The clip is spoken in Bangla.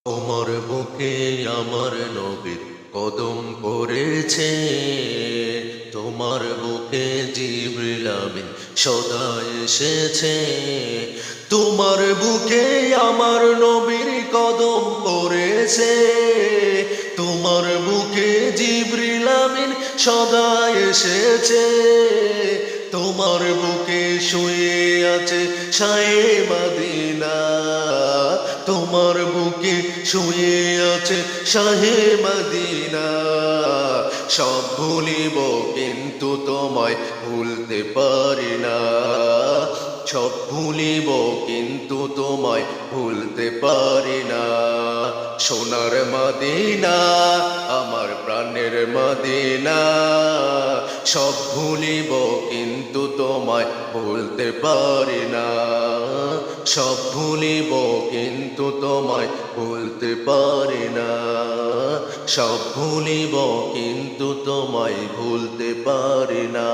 তোমার বুকে আমার নবীর কদম পড়েছে। তোমার বুকে জিবরিল আমিন সদা এসেছে। তোমার বুকে আমার নবীর কদম পড়েছে। তোমার বুকে জিবরিল আমিন সদা এসেছে। তোমার বুকে শুয়ে আছে শায়ে মদিনা। তোমার বুকে শুয়ে আছে শাহে মদিনা। সব ভুলিব কিন্তু তোমায় ভুলতে পারি না। সব ভুলিব কিন্তু তোমায় ভুলতে পারি না। সোনার মদিনা আমার প্রাণের মদিনা। সব ভুলিব কিন্তু তোমায় ভুলতে পারি না। সব ভুলিব কিন্তু তোমায় ভুলতে পারি না। সব ভুলিব কিন্তু তোমায় ভুলতে পারি না।